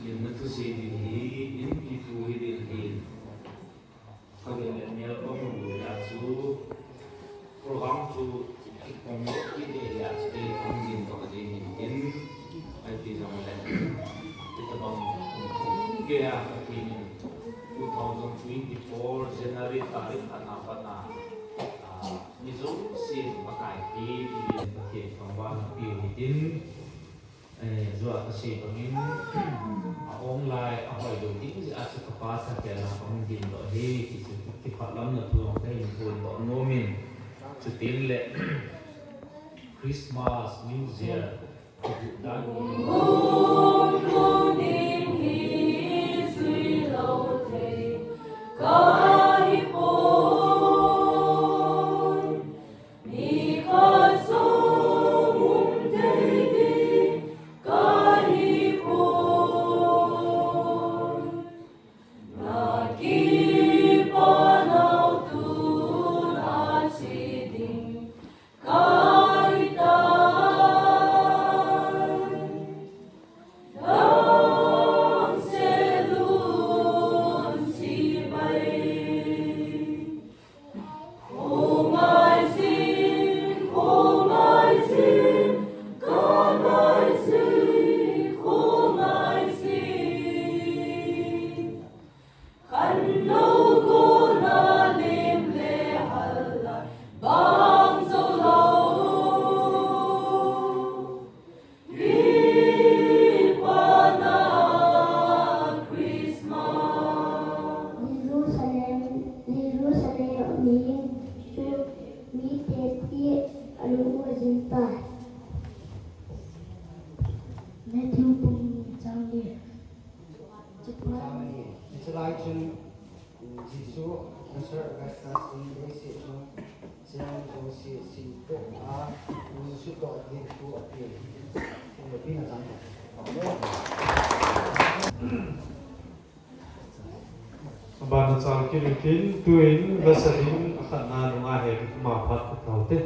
in the to see the in people within him. Again, and yet, to program to promote the areas they come in for the in I think it's about Gaya in 2024 January tarikh Anapana Mizo Sin Makai P Paket Pangwan Piuhitin Zua Kasi Pangin Online Ahoy Dodi Asa Kapasa Kaya Pangin Dohi Kipalam na tulong tayo yung tulong nomin Sutin le Christmas New Year Abang sang kirikin tuin basarin akan nanu akhir maafat ketaute.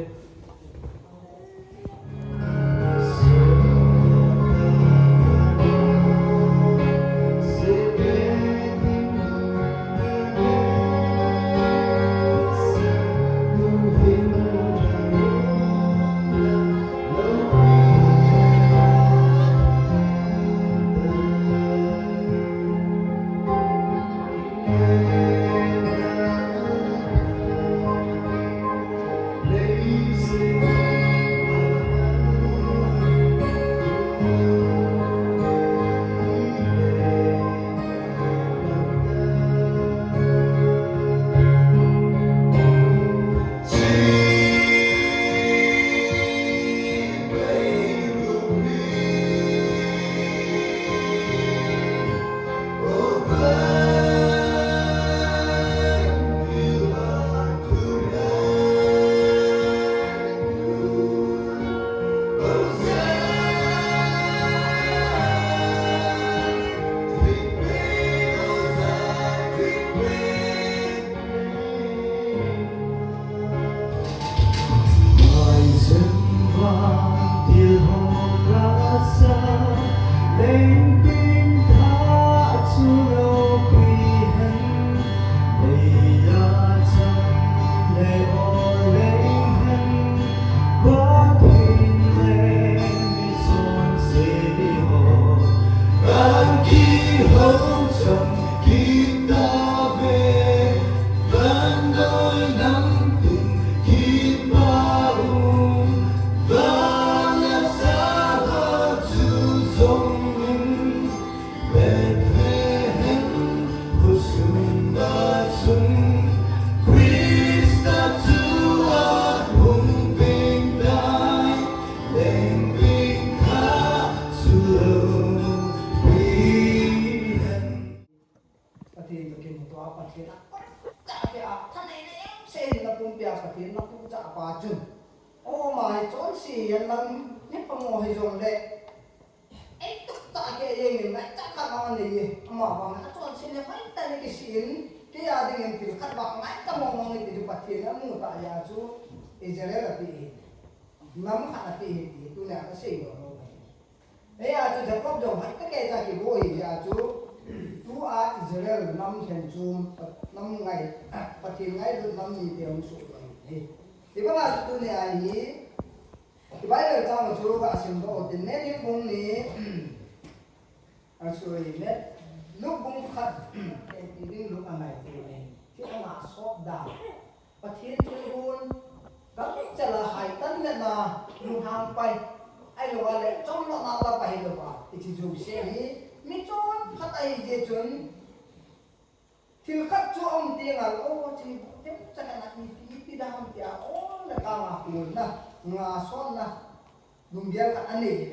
Oh my God, si yan lang ni pangohizon de. Eh tuk tak ke yang ni, tak kawan ni, ama bang. Atau sini main tadi kesin, dia ada yang pilih kat bang. Main kamu ngomong itu pasti namu tak ya tu, Israel tapi, namu hati itu ni apa sih? Eh aja Jacob jom, kita kayak jadi boy ya tu. năm hiện zoom năm ngày và thì ngày được năm gì tiền số rồi thì các bạn tôi này ai thì bây giờ trong một số bạn xem đó thì nét những vùng này sorry nét lúc vùng khát thì những lúc này thì chứ không là shop down và thiên thiên luôn các cái chả là hải tân nhận là lúc hàng bay ai lo lại trong lo nào là bay được à thì chỉ dùng xe đi mi chọn khát ai dễ chuẩn thì khát cho ông tiền à ô chỉ tiếp chắc là đi đam thì ô là càng à cuốn na ngà son na đúng bien khát anh này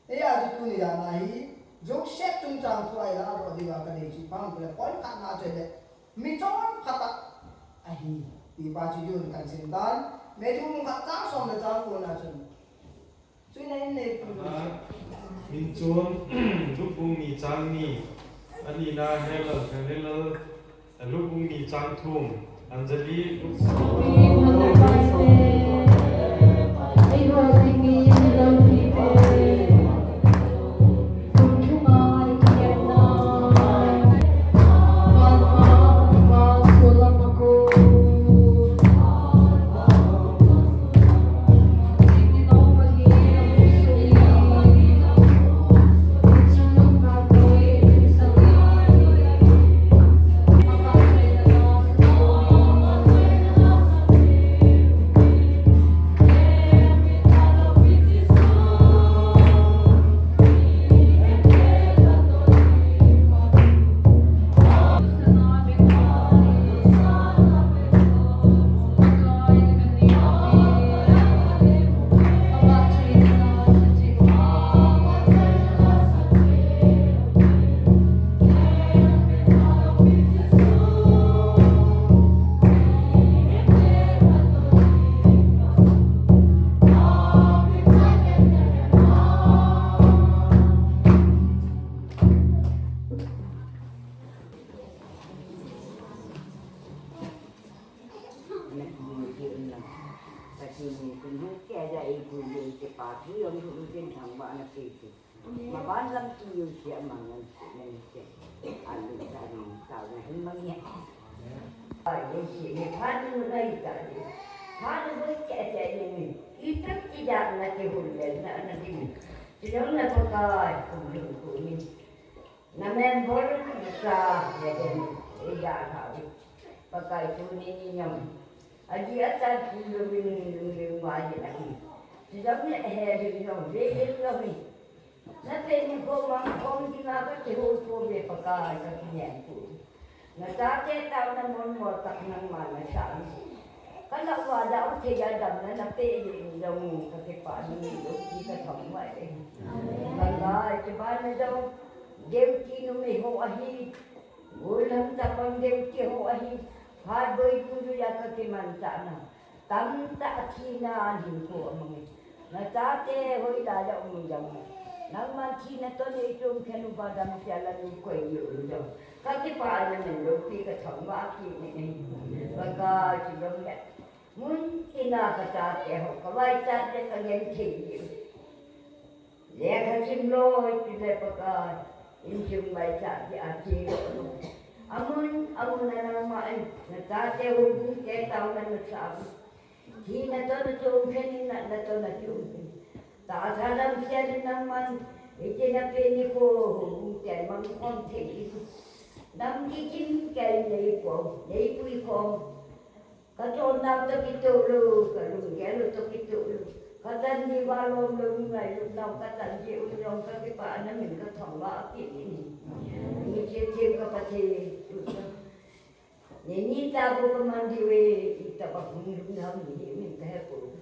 thế à thì tôi là này dấu xét trong trang thoại là rồi đi vào cái này chỉ bằng cái coi khát na chơi đấy mi chọn khát ai thì ba chỉ dùng cái sinh đan mấy chúng khát trang son là trang cuốn là chân cho nên này min chuan lupung mi chang ni ani na hello hello lupung mi chang thum anjali mà bán lắm nhiều chuyện mà mình ăn được ra thì tạo ra hơn bao nhiêu ở đây chỉ để phát đưa đây cả phát đưa với trẻ như mình ý thức chỉ đạt là cái hồn lên là gì chỉ đó là con coi cùng đường của mình năm em vốn ra để già thảo và cái tôi nên nhầm ở dưới ta cũng đường ngoài vậy là chỉ giống như hè thì nó dễ đến rồi nó tên như cô mong con chỉ là cái chữ hôn cô về bậc cài cho cái nhẹ của nó ta chết tao nó muốn một tập năng mà nó sợ cái nó vào đó thì gia đình nó tê gì đồng cái quả như lúc chỉ cái thằng vậy bằng rồi thì ba nó đâu đeo chi nó mới hộ hi ngồi làm tập bằng đeo chi hộ hi hai bơi tu ra cái màn chả nào tắm tạ chi na hình của mình nó ta tê hồi đã động dòng nang man chi na to nei trung khenu ba dam sia la ni koi yu jo ka ti pa na ne lo pi ka thong wa ki ni ba ka chi dong ya mun ki na ka ta te ho ka vai ta te ka yen thi yu le ka chim lo ti le pa ka in chung vai ta ti a chi lo amun na ma ai na ta te ho bu te ta na na sa chi na to trung khenu na to na chung ta dalam siya naman itinapin ko kaya mag-konti nang kikin kay naipo ko katon na to kitulo kalung kelo to kitulo katan di walong lung ngai lung nang katan di ulong ka pa namin ka thongwa kini ni chim ka pati ni ta ko mandiwe ita pa kung nang ni min ka ko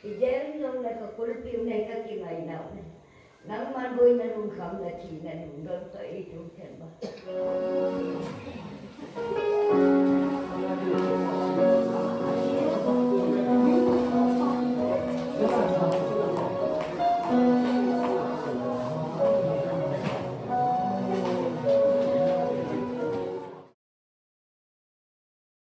Ijen long na kakulpiw na kakimay na nang maboy na nung kam na tina nung doon to itong kema.